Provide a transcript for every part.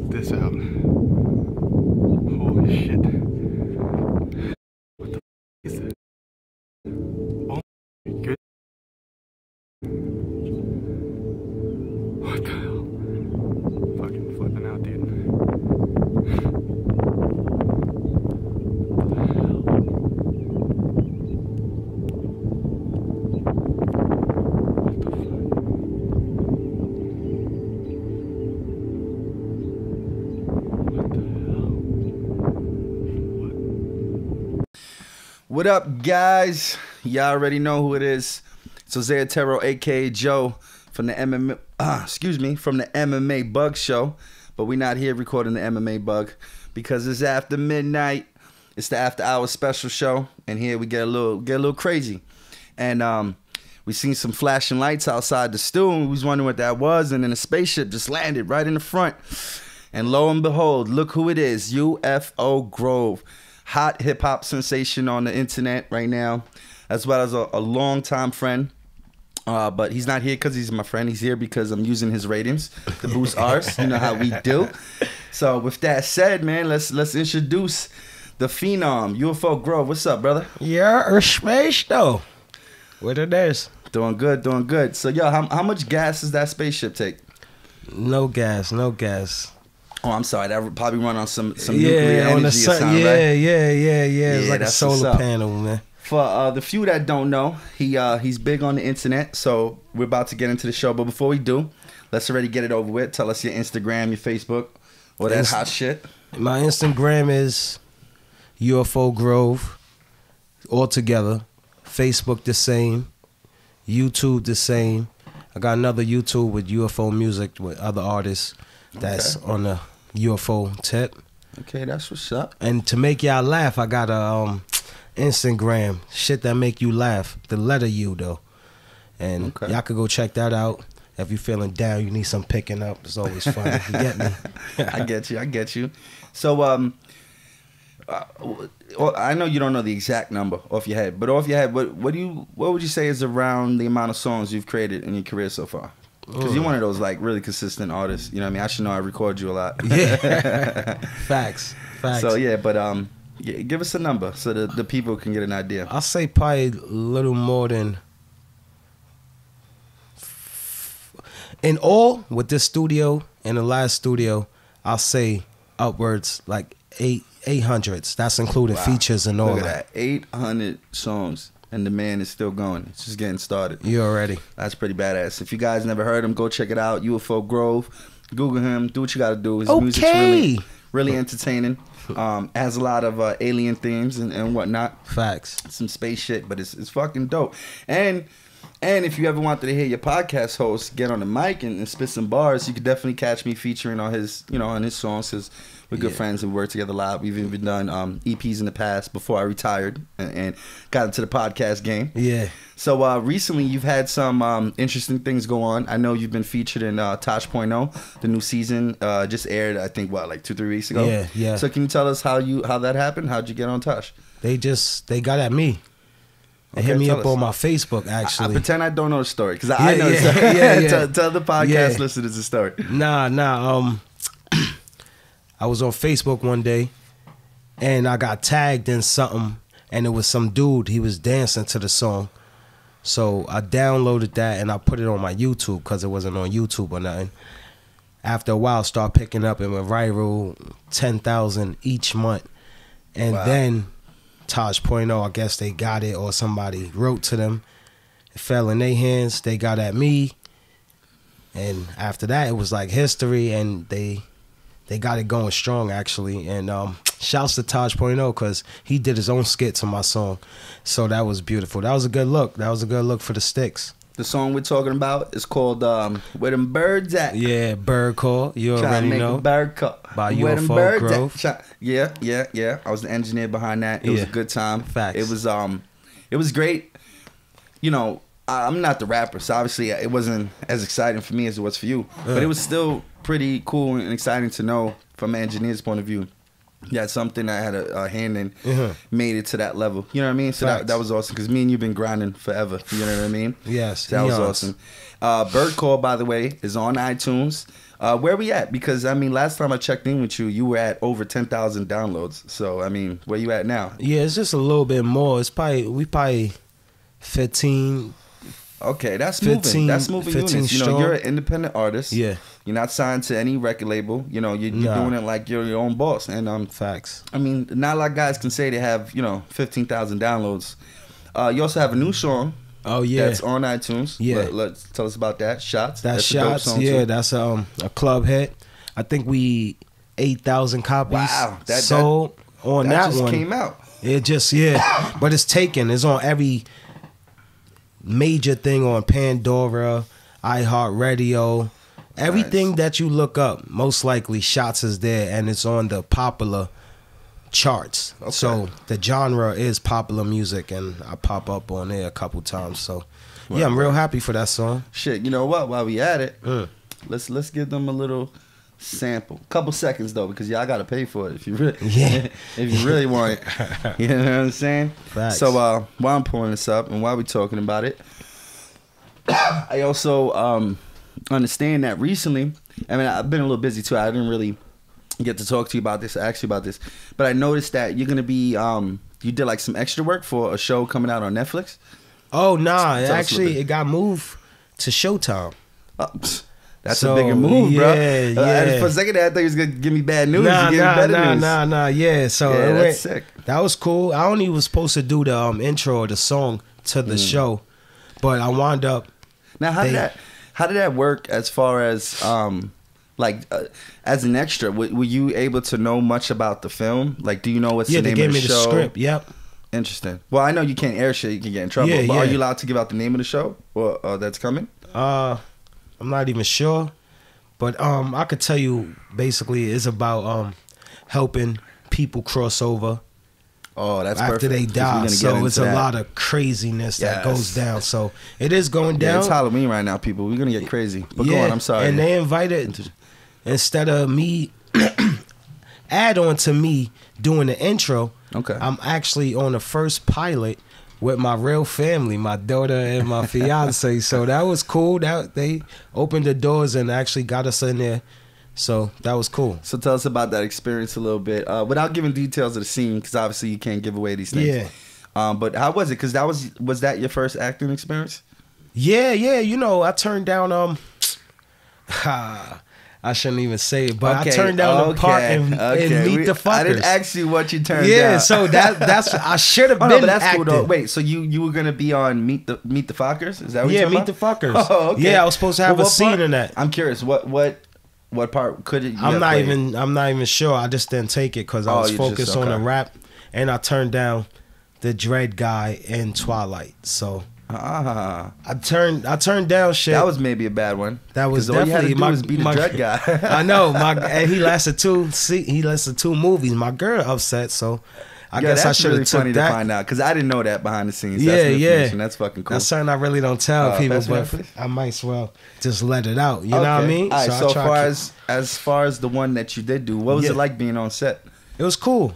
This out. Holy shit. What the is that? Oh my good. What the hell? Fucking flipping out, dude. What the hell? What up, guys? Y'all already know who it is. It's Jose Otero, aka Joe, from the MMABUG show. But we're not here recording the MMABUG because it's after midnight. It's the After Hour special show, and here we get a little crazy. And we seen some flashing lights outside the stew, and we was wondering what that was. And then a spaceship just landed right in the front. And lo and behold, look who it is: UFO Grove. Hot hip-hop sensation on the internet right now, as well as a long-time friend. But he's not here because he's my friend. He's here because I'm using his ratings to boost ours. You know how we do. So with that said, man, let's introduce the phenom, UFO Grove. What's up, brother? Yeah, space though. What it is? Doing good, doing good. So, yo, how much gas does that spaceship take? No gas, no gas. Oh, I'm sorry. That would probably run on some nuclear energy or something, right? Yeah. It's like a solar panel, man. For the few that don't know, he's big on the internet, so we're about to get into the show. But before we do, let's already get it over with. Tell us your Instagram, your Facebook, all that hot shit. My Instagram is UFO Grove, all together. Facebook the same. YouTube the same. I got another YouTube with UFO music with other artists. That's on the UFO tip. Okay, that's what's up. And to make y'all laugh, I got a Instagram, shit that make you laugh. The letter U though. And y'all could go check that out. If you're feeling down, you need some picking up. It's always fun. You get me? I get you. So I know you don't know the exact number off your head, but off your head, what would you say is around the amount of songs you've created in your career so far? Because you're one of those like really consistent artists. You know what I mean? I should know I record you a lot. Yeah. Facts. So yeah, but give us a number so the people can get an idea. I'll say probably a little more than, in all with this studio and the last studio, I'll say upwards like 800s. That's including features and all. Look at that. 800 songs. And the man is still going. It's just getting started. You already. That's pretty badass. If you guys never heard him, go check it out. UFO Grove. Google him. Do what you got to do. His music's really entertaining. Has a lot of alien themes and whatnot. Facts. Some space shit, but it's fucking dope. And if you ever wanted to hear your podcast host get on the mic and spit some bars, you could definitely catch me featuring on his songs. Cause we're good friends and we work together a lot. We've even done EPs in the past before I retired and got into the podcast game. Yeah. So recently you've had some interesting things go on. I know you've been featured in Tosh.0. The new season just aired, I think, like 2-3 weeks ago? Yeah. So can you tell us how that happened? How'd you get on Tosh? They got at me. They hit me up on my Facebook, actually. I pretend I don't know the story, because I know the story. Yeah. Tell the podcast listeners the story. Nah. I was on Facebook one day, and I got tagged in something, and it was some dude. He was dancing to the song. So I downloaded that, and I put it on my YouTube, because it wasn't on YouTube or nothing. After a while, start picking up, and went viral, 10,000 each month. And then Tosh.0, I guess they got it, or somebody wrote to them. It fell in their hands. They got at me. And after that, it was like history, and they got it going strong, actually. And shouts to Tosh.0, because he did his own skit to my song. So that was beautiful. That was a good look. That was a good look for the sticks. The song we're talking about is called Where Them Birds At. Yeah, Bird Call. You already know. Bird Call. By UFO Grove. Yeah. I was the engineer behind that. It was a good time. Facts. It was great. You know, I'm not the rapper, so obviously it wasn't as exciting for me as it was for you. But it was still pretty cool and exciting to know from an engineer's point of view that something I had a hand in made it to that level. You know what I mean? So that was awesome because me and you've been grinding forever. You know what I mean? Yes. So that was awesome. Bird Call, by the way, is on iTunes. Where we at? Because, I mean, last time I checked in with you, you were at over 10,000 downloads. So, I mean, where you at now? Yeah, it's just a little bit more. We probably 15. Okay, that's 15, moving. That's moving 15 units. You know, strong. you're an independent artist. Yeah. You're not signed to any record label. You know, you're doing it like you're your own boss. And Facts. I mean, not a lot of guys can say they have, 15,000 downloads. You also have a new song. Oh yeah, that's on iTunes. Yeah, let's tell us about that. Shots. That's a dope Shots. song Yeah, too. that's a club hit. I think we 8,000 copies. Wow, that sold on that just one. came out. It just but it's taken. It's on every major thing on Pandora, iHeartRadio, everything that you look up. Most likely, Shots is there, and it's on the popular charts. Okay. So the genre is popular music, and I pop up on there a couple times. So yeah, I'm real happy for that song. Shit, you know what? While we at it, let's give them a little sample. Couple seconds though, because y'all gotta pay for it if you really if you really want it. You know what I'm saying? Facts. So while I'm pulling this up and while we're talking about it, I also understand that recently. I mean, I've been a little busy too. I didn't really get to talk to you about this, ask you about this, but I noticed that you're gonna be you did like some extra work for a show coming out on Netflix. Oh nah, Tell it got moved to Showtime. That's a bigger move, bro. Yeah. For a second, I thought you was gonna give me bad news. Nah, you gave me better news. Nah. Yeah, so Yeah, that's sick. That was cool. I only was supposed to do the intro or the song to the show, but I wound up. Now, how did that work as far as as an extra? Were you able to know much about the film? Like, do you know what's the name of the show? Yeah, they gave me the script. Yep. Interesting. Well, I know you can't air shit. You can get in trouble. But are you allowed to give out the name of the show or that's coming? I'm not even sure, but I could tell you basically it's about helping people cross over. Oh, that's after perfect. they die. So it's a lot of craziness that goes down. So it is going down. Yeah, it's Halloween right now, people. We're gonna get crazy. But go on. I'm sorry. And they invited instead of me add on to me doing the intro. Okay. I'm actually on the first pilot with my real family, my daughter and my fiance. So that was cool. That they opened the doors and actually got us in there. So that was cool. So tell us about that experience a little bit, without giving details of the scene, because obviously you can't give away these things. Yeah. But how was it? Because was that your first acting experience? Yeah. You know, I turned down I shouldn't even say it, but I turned down the part and Meet the Fuckers. I didn't ask you what you turned down. Yeah, so that's I should have been. No, but that's acting. cool though. Wait, so you were gonna be on Meet the Fuckers? Is that what you're talking Meet the about? Fuckers. Oh, okay. Yeah, I was supposed to have a scene part? in that. I'm curious. What part could it? I'm not even sure. I just didn't take it because I was focused on the rap, and I turned down the dread guy in Twilight. So I turned down shit. That was maybe a bad one. That was all definitely you had to do was be the dread guy. I know. And he lasted two movies. My girl upset, so I guess I should have took funny that. to find out because I didn't know that behind the scenes. Yeah. That's fucking cool. That's something I really don't tell people, but I might as well just let it out. You know what I mean? All right, so as far as the one that you did do, what was it like being on set? It was cool.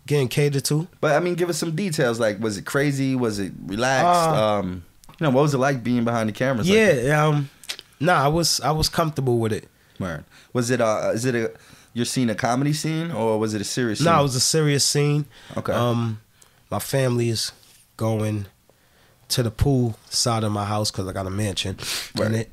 Getting catered to. But I mean, give us some details. Like, was it crazy? Was it relaxed? What was it like being behind the cameras? Yeah, I was comfortable with it. Word. Was it you're seeing a comedy scene or was it a serious scene? No, it was a serious scene. Okay. My family is going to the pool side of my house because I got a mansion in it,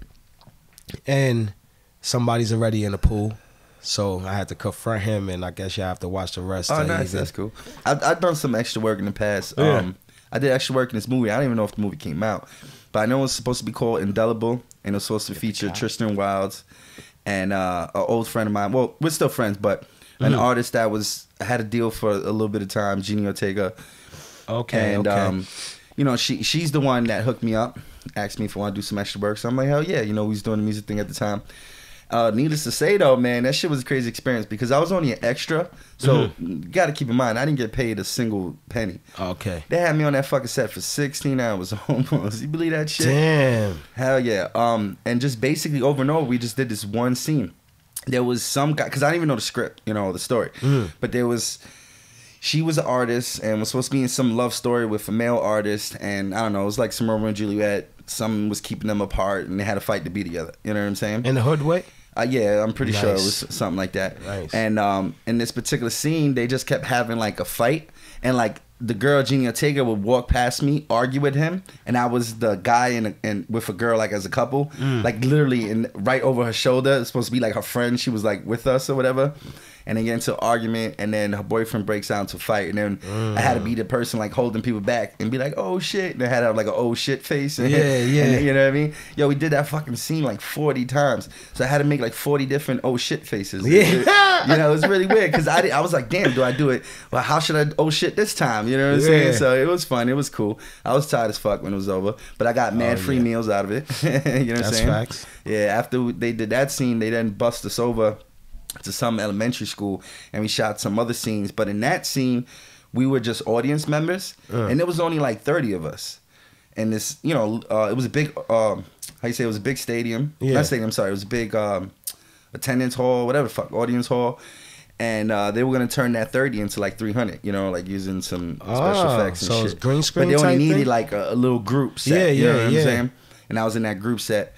and somebody's already in the pool. So I had to confront him, and I guess you have to watch the rest. Oh, nice. That's cool. I've done some extra work in the past. Yeah. I did extra work in this movie. I don't even know if the movie came out, but I know it's supposed to be called Indelible, and it was supposed to feature Tristan Wilds and an old friend of mine. Well, we're still friends, but an artist that had a deal for a little bit of time, Jeannie Ortega. Okay. And she's the one that hooked me up, asked me if I want to do some extra work. So I'm like, hell yeah. We was doing the music thing at the time. Needless to say, though, man, that shit was a crazy experience because I was only an extra. So you got to keep in mind, I didn't get paid a single penny. Okay. They had me on that fucking set for 16 hours almost. You believe that shit? Damn. Hell yeah. And just basically over and over, we just did this one scene. there was some guy, because I didn't even know the script, you know, the story. But she was an artist and was supposed to be in some love story with a male artist, and I don't know, it was like some Romeo and Juliet. Something was keeping them apart, and they had to fight to be together. You know what I'm saying? In the hood way? Yeah, I'm pretty sure it was something like that. Nice. And in this particular scene, they just kept having like a fight, and like the girl Jeannie Ortega would walk past me, argue with him, and I was the guy and with a girl like as a couple, like literally right over her shoulder. It's supposed to be like her friend. She was like with us or whatever. And they get into an argument, and then her boyfriend breaks out into a fight, and then I had to be the person like holding people back and be like, "Oh shit!" And I had to have like an "oh shit" face. And, Yeah. and, you know what I mean? Yo, we did that fucking scene like 40 times, so I had to make like 40 different "oh shit" faces. Yeah. You know, it was really weird because I was like, "Damn, do I do it? Well, how should I "oh shit" this time?" You know what I'm saying? So it was fun. It was cool. I was tired as fuck when it was over, but I got mad free meals out of it. You know what I'm That's saying? facts. Yeah. After they did that scene, they then bust us over to some elementary school, and we shot some other scenes. But in that scene, we were just audience members, and there was only like 30 of us. And this, you know, it was a big, how you say, it was a big stadium. Yeah. Not stadium, sorry. It was a big attendance hall, whatever the fuck, audience hall. And they were going to turn that 30 into like 300, you know, like using some special effects and so shit. it's green screen But they only type needed thing? like a little group set. Yeah, you know what I'm yeah. saying? And I was in that group set,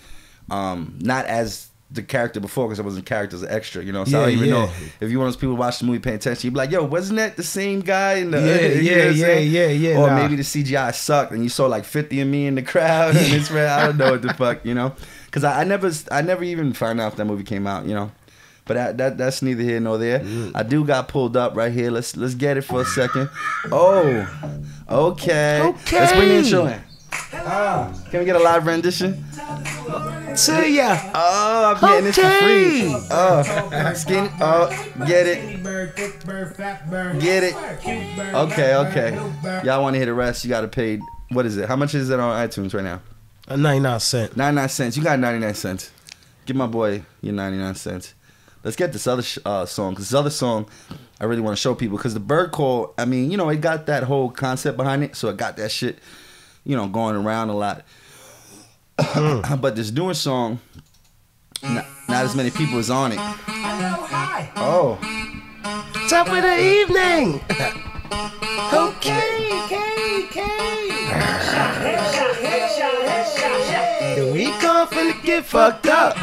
not as the character before, because I wasn't character as an extra, you know. So I don't even know if you're one of those people who watch the movie paying attention. You'd be like, "Yo, wasn't that the same guy?" In the, you know what I'm saying? Or maybe the CGI sucked, and you saw like 50 of me in the crowd, and it's I don't know what the fuck, you know. Because I never even found out if that movie came out, you know. But that's neither here nor there. I do got pulled up right here. Let's get it for a second. Oh, okay. Let's bring the intro in. Can we get a live rendition? To ya. Oh, I'm getting this for free. Oh, skinny. Oh, get it. Get it. Okay. Y'all want to hear the rest? You got to pay. What is it? How much is it on iTunes right now? 99 cents. 99 cents. You got 99 cents. Give my boy your 99 cents. Let's get this other song, because this other song I really want to show people, because the bird call, I mean, you know, it got that whole concept behind it, so it got that shit, you know, going around a lot. But this newer song, not as many people is on it. Oh. Top of the evening. The week off and get fucked up.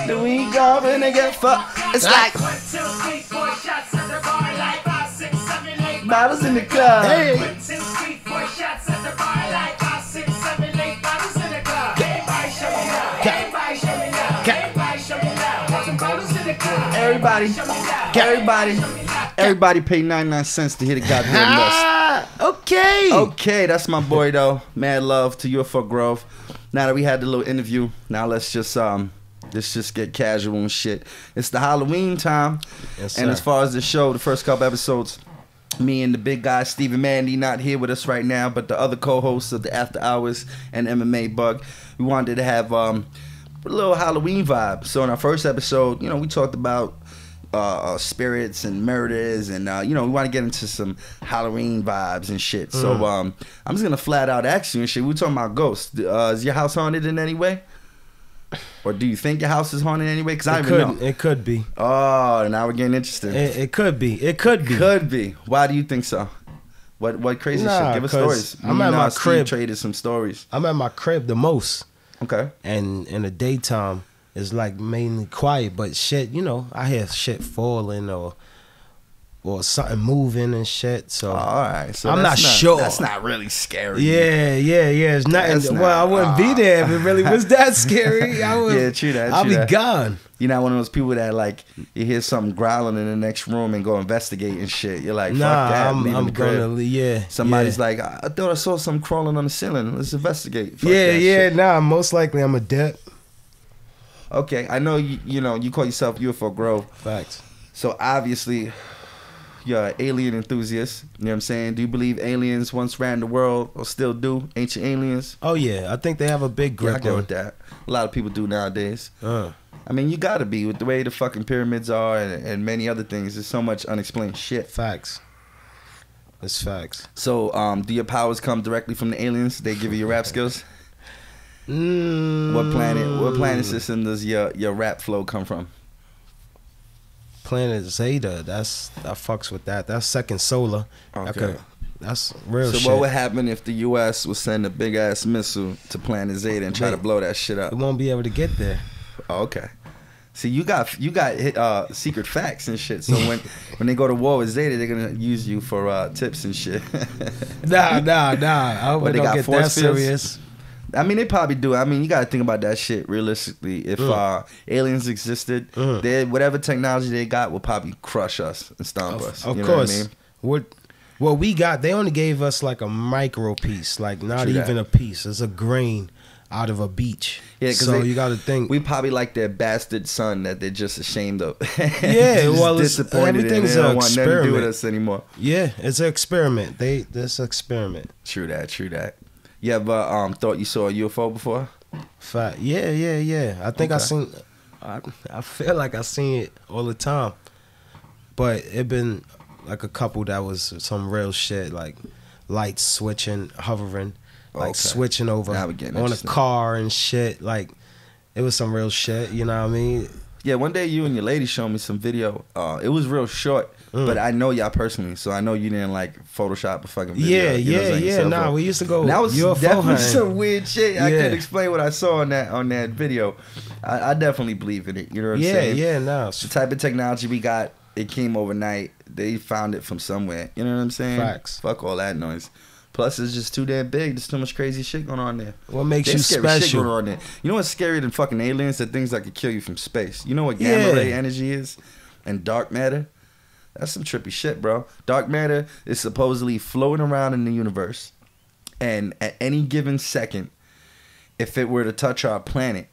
The week off and they get fucked. It's like 1, 2, 3, 4 shots at the bar, like 5, 6, 7, 8 bottles in the club. Hey. 1, 2, 3, 4 shots at the bar, like 5, 6, 7, 8 bottles in the club. Everybody show me love. Everybody show me love. Everybody show me love. Want some bottles in the club. Everybody pay 99 cents to hear the goddamn list. Okay, that's my boy though. Mad love to UFO Grove. Now that we had the little interview, now let's just get casual and shit. It's the Halloween time. Yes, and sir. as far as the show, the first couple episodes, me and the big guy Stephen Mandy not here with us right now, but the other co-hosts of the After Hours and MMA-Bug, we wanted to have a little Halloween vibe. So in our first episode, you know, we talked about spirits and murders, and you know, we want to get into some Halloween vibes and shit. So I'm just gonna flat out ask you and shit. We were talking about ghosts. Is your house haunted in any way? Or do you think your house is haunted anyway? Because I don't even know. It could be. Oh, now we're getting interested. It could be. It could be. Could be. Why do you think so? What crazy shit? Give us 'cause stories. I'm at my crib. Traded some stories. I'm at my crib the most. Okay. And in the daytime, it's like mainly quiet. But shit, you know, I hear shit falling or something moving and shit. So all right. So I'm not sure. That's not really scary. Yeah. It's nothing. Well, I wouldn't be there if it really was that scary. I would. Yeah, true that. I'll be gone. You're not one of those people that like you hear something growling in the next room and go investigate and shit. You're like, fuck that. I'm gonna leave. Somebody's like, I thought I saw something crawling on the ceiling. Let's investigate. Fuck that shit. shit. Most likely I'm a dead. Okay, I know you know you call yourself UFO Grove. Facts. So obviously you're an alien enthusiast. You know what I'm saying? Do you believe aliens once ran the world or still do? Ancient aliens? Oh yeah, I think they have a big grip I get on with that. A lot of people do nowadays. I mean, you gotta be with the way the fucking pyramids are and many other things. There's so much unexplained shit. Facts. It's facts. So, do your powers come directly from the aliens? They give you your rap skills? What planet system does your rap flow come from? Planet Zeta. I fucks with that. That's second solar. Okay. That's real So shit. what would happen if the U.S. would send a big ass missile to Planet Zeta and try to blow that shit up? It won't be able to get there. Oh, okay. See, you got secret facts and shit. So when they go to war with Zeta, they're gonna use you for tips and shit. Nah. I hope But they don't get that serious. I mean, they probably do. I mean, you got to think about that shit realistically. If aliens existed, whatever technology they got will probably crush us and stomp us. Of you course. Know what I mean? What we got, they only gave us like a micro piece, like not True even that. a piece. It's a grain out of a beach. Yeah, so you got to think. We probably like their bastard son that they're just ashamed of. Yeah, Just well, disappointed everything's and they an don't want nothing to do with experiment. us anymore. Yeah, it's an experiment. This experiment. True that. You ever thought you saw a UFO before? Fact. Yeah. I think I feel like I seen it all the time, but it been like a couple that was some real shit, like lights switching, hovering, like Okay. switching over Now we're getting on a interesting. car and shit. Like it was some real shit. You know what I mean? Yeah, one day you and your lady showed me some video. It was real short, but I know y'all personally, so I know you didn't like Photoshop a fucking video. Yeah, you know what I'm saying? So, Nah, we used to go. that was UFO definitely hunting. some weird shit. I Yeah. couldn't explain what I saw on that video. I definitely believe in it. You know what I'm saying? Yeah, no. It's the type of technology we got. It came overnight. They found it from somewhere. You know what I'm saying? Facts. Fuck all that noise. Plus, it's just too damn big. There's too much crazy shit going on there. What makes There's you scary shit special? going on there. You know what's scarier than fucking aliens? The things that could kill you from space. You know what gamma ray energy is? And dark matter? That's some trippy shit, bro. Dark matter is supposedly floating around in the universe. And at any given second, if it were to touch our planet,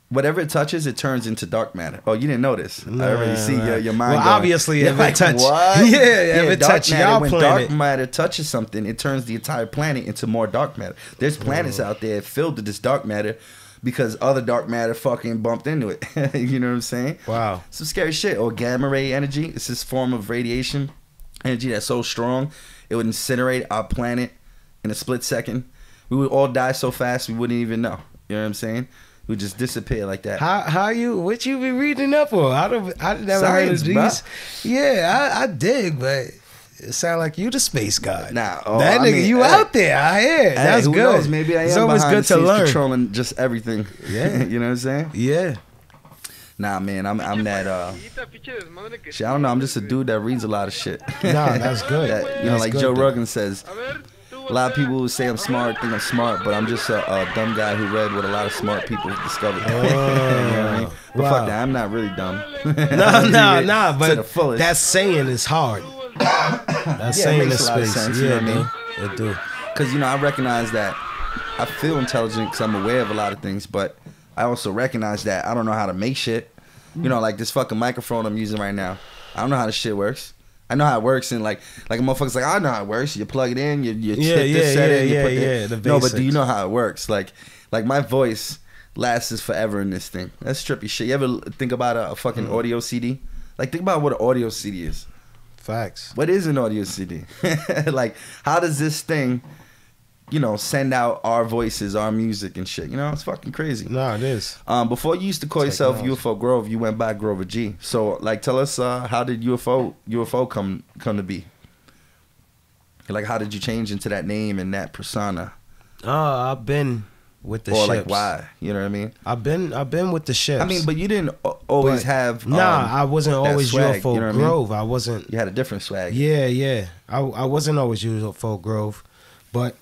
whatever it touches, it turns into dark matter. Oh, you didn't know this. I already see your mind Well, going. obviously, You're if like, it touch, what? if it dark touch matter, y'all when planet, dark matter touches something, it turns the entire planet into more dark matter. There's planets out there filled with this dark matter because other dark matter fucking bumped into it. You know what I'm saying? Wow. Some scary shit. Or gamma ray energy. It's this form of radiation energy that's so strong, it would incinerate our planet in a split second. We would all die so fast we wouldn't even know. You know what I'm saying? We would just disappear like that. What you be reading up on? I never Science, heard of bro. these. Yeah, I dig, but it sound like you the space guy. Nah, that I nigga, mean, you hey. out there. I hear. Hey, That's who good. knows? Maybe I am It's always behind good the to scenes learn. controlling just everything. Yeah. You know what I'm saying? Yeah. Nah, man, I'm that shit, I don't know, I'm just a dude that reads a lot of shit. Nah, that's good. That, you know, That's like good, Joe though. Rogan says, a lot of people who say I'm smart think I'm smart, but I'm just a dumb guy who read what a lot of smart people discovered. You know what I mean? But Wow. fuck that, I'm not really dumb. Nah, To the but fullest. that saying is hard. That Yeah, it saying makes is a lot of space. sense, Yeah, you know what I mean? It do. Because, you know, I recognize that I feel intelligent because I'm aware of a lot of things, but I also recognize that I don't know how to make shit. You know, like this fucking microphone I'm using right now. I don't know how this shit works. I know how it works, and like a motherfucker's like, I know how it works. You plug it in, you hit this setting, you put the... No, but do you know how it works? Like my voice lasts forever in this thing. That's trippy shit. You ever think about a fucking audio CD? Like, think about what an audio CD is. Facts. What is an audio CD? Like, how does this thing, you know, send out our voices, our music and shit? You know, it's fucking crazy. Nah, it is. Before you used to call yourself Technology. UFO Grove, you went by Grover G. So, like, tell us how did UFO come to be? Like, how did you change into that name and that persona? I've been with the Or ships. like, why? You know what I mean? I've been with the ships. I mean, but you didn't always But- have. I wasn't that always swag, UFO you know what I mean? Grove. I wasn't. You had a different swag. Yeah. I wasn't always UFO Grove, but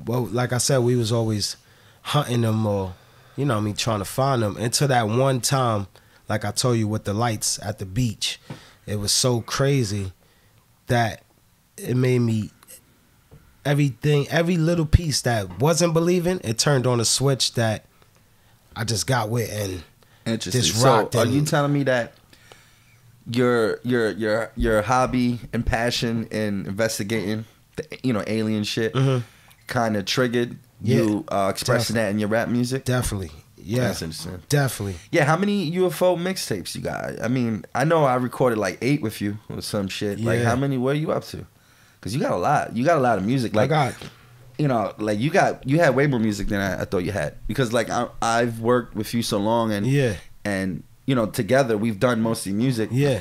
well, like I said, we was always hunting them or, you know what I mean, trying to find them. Until that one time, like I told you, with the lights at the beach, it was so crazy that it made me every little piece that wasn't believing, it turned on a switch that I just got with and Interesting. just So, rocked. are you telling me that your hobby and passion in investigating the, you know, alien shit kind of triggered you expressing that in your rap music? Definitely. Yeah. That's interesting. Definitely. Yeah, how many UFO mixtapes you got? I mean, I know I recorded like 8 with you or some shit. Like, Yeah. how many? What are you up to? Because you got a lot. You got a lot of music. Like, I got you know, like you had way more music than I thought you had, because like I've worked with you so long, and and you know, together we've done mostly music. Yeah.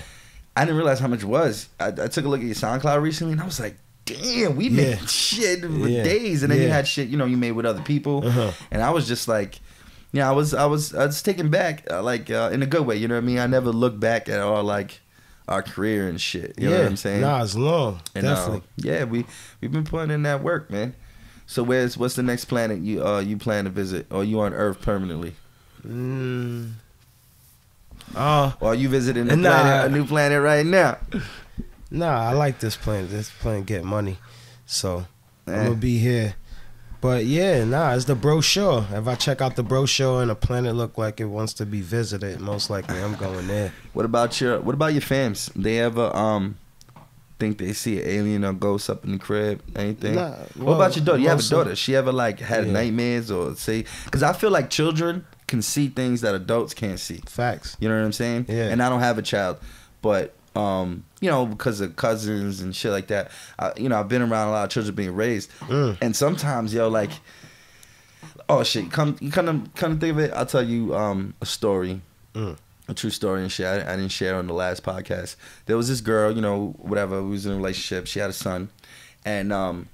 I didn't realize how much it was. I took a look at your SoundCloud recently, and I was like, damn, we made shit for days. And then you had shit, you know, you made with other people. And I was just like, yeah, I was taken back, like in a good way. You know what I mean? I never looked back at all like our career and shit. You know what I'm saying? Nah, it's long. And, definitely. Yeah, we've been putting in that work, man. So what's the next planet you plan to visit, or you on Earth permanently? Or are you visiting a new planet right now? Nah, I like this planet. This planet get money, so I'm gonna be here. But yeah, it's the brochure. If I check out the brochure and a planet look like it wants to be visited, most likely I'm going there. What about your fams? They ever think they see an alien or ghost up in the crib? Anything? Nah, what about your daughter? You have a daughter. She ever like had nightmares or say? Because I feel like children can see things that adults can't see. Facts. You know what I'm saying? Yeah. And I don't have a child, but you know, because of cousins and shit like that, you know, I've been around a lot of children being raised, and sometimes, yo, like, oh shit, come to think of it, I'll tell you a story, a true story and shit. I didn't share on the last podcast. There was this girl, you know, whatever, we was in a relationship. She had a son, and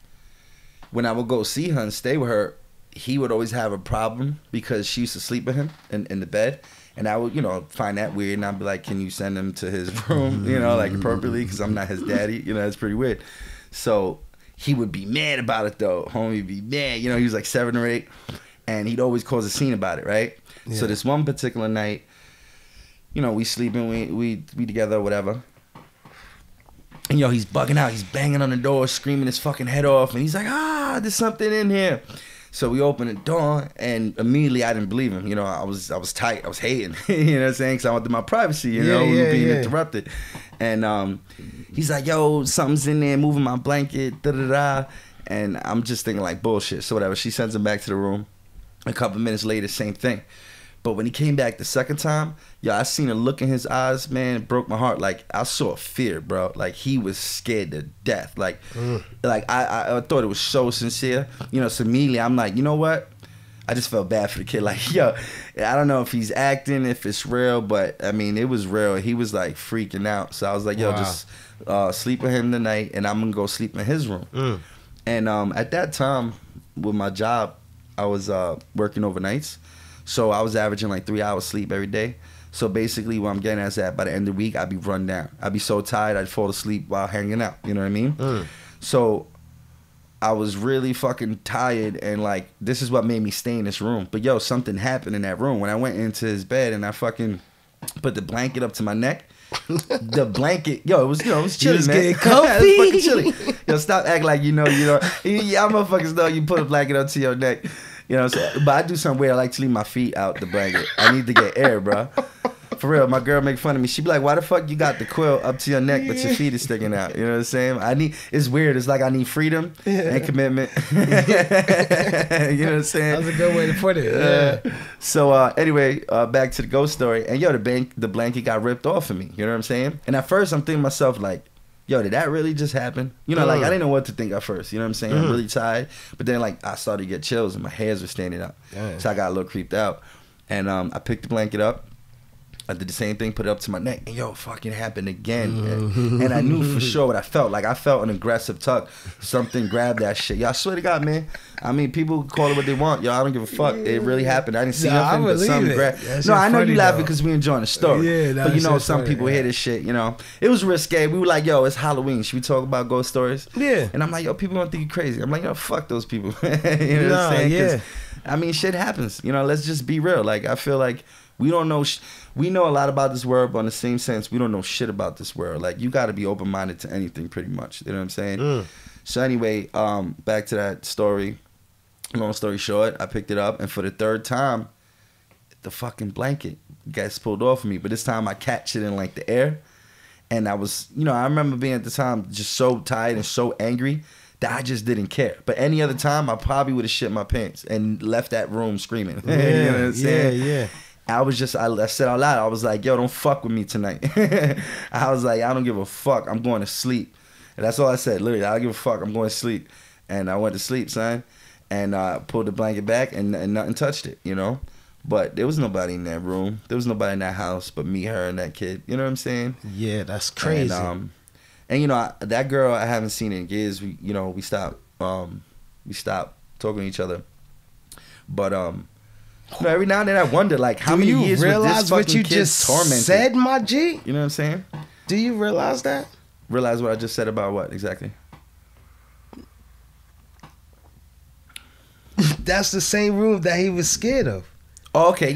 when I would go see her and stay with her, he would always have a problem because she used to sleep with him in the bed. And I would, you know, find that weird, and I'd be like, can you send him to his room, you know, like appropriately, because I'm not his daddy, you know, it's pretty weird. So he would be mad about it, though. Homie would be mad, you know, he was like 7 or 8, and he'd always cause a scene about it, right? Yeah. So this one particular night, you know, we sleeping, we together or whatever, and yo, he's bugging out, he's banging on the door, screaming his fucking head off, and he's like, there's something in here. So we opened the door, and immediately I didn't believe him. You know, I was tight. I was hating. You know what I'm saying? Because I wanted my privacy, you know, being interrupted. And he's like, yo, something's in there moving my blanket, da-da-da. And I'm just thinking like bullshit. So whatever. She sends him back to the room. A couple minutes later, same thing. But when he came back the second time, yo, I seen a look in his eyes, man, it broke my heart. Like, I saw fear, bro. Like, he was scared to death. Like, I thought it was so sincere. You know, so immediately I'm like, you know what? I just felt bad for the kid. Like, yo, I don't know if he's acting, if it's real, but, I mean, it was real. He was, like, freaking out. So I was like, yo, just sleep with him tonight, and I'm going to go sleep in his room. And at that time, with my job, I was working overnights. So I was averaging like 3 hours sleep every day. So basically what I'm getting at is that by the end of the week, I'd be run down. I'd be so tired, I'd fall asleep while hanging out. You know what I mean? So I was really fucking tired, and like, this is what made me stay in this room. But yo, something happened in that room. When I went into his bed and I fucking put the blanket up to my neck, the blanket, yo, it was chilly, was man. getting comfy. It was fucking chilly. Yo, stop acting like you know. Y'all motherfuckers know you put a blanket up to your neck. You know what I'm saying? But I do something weird. I like to leave my feet out the blanket. I need to get air, bro. For real, my girl make fun of me. She be like, why the fuck you got the quilt up to your neck but your feet is sticking out? You know what I'm saying? It's weird. It's like I need freedom and commitment. You know what I'm saying? That's a good way to put it. So anyway, back to the ghost story. And yo, the blanket got ripped off of me. You know what I'm saying? And at first I'm thinking to myself like, yo, did that really just happen? You know, like, I didn't know what to think at first. You know what I'm saying? I'm really tired. But then, like, I started to get chills and my hairs were standing up. So I got a little creeped out. And I picked the blanket up. I did the same thing, put it up to my neck, and yo, fucking happened again. And I knew for sure what I felt. Like, I felt an aggressive tug. Something grabbed that shit. Yo, I swear to God, man. I mean, people call it what they want. Yo, I don't give a fuck. It really happened. I didn't see nothing, but something grabbed. No, I know you laughing because we enjoying the story. But you know, some people hear this shit, you know. It was risque. We were like, yo, it's Halloween. Should we talk about ghost stories? Yeah. And I'm like, yo, people don't think you're crazy. I'm like, yo, fuck those people. You know what I'm saying? Yeah. I mean, shit happens. You know, let's just be real. Like, I feel like we don't know. We know a lot about this world, but in the same sense, we don't know shit about this world. Like, you got to be open-minded to anything, pretty much. You know what I'm saying? So anyway, back to that story. Long story short, I picked it up, and for the third time, the fucking blanket gets pulled off of me. But this time, I catch it in like the air, and I was, you know, I remember being at the time just so tired and so angry that I just didn't care. But any other time, I probably would have shit my pants and left that room screaming. You know what I'm saying? Yeah. I said out loud, I was like, yo, don't fuck with me tonight. I was like, I don't give a fuck. I'm going to sleep. And that's all I said, literally. I don't give a fuck. I'm going to sleep. and I went to sleep, son, and pulled the blanket back, and nothing touched it, you know. But there was nobody in that room. There was nobody in that house but me, her, and that kid. You know what I'm saying? Yeah, that's crazy. And you know, that girl I haven't seen in years. We stopped talking to each other. But you know, every now and then I wonder, like, how many years would this fucking kid tormented? Said, my G? You know what I'm saying? Do you realize that? Realize what I just said about what exactly? That's the same room that he was scared of. Oh, okay,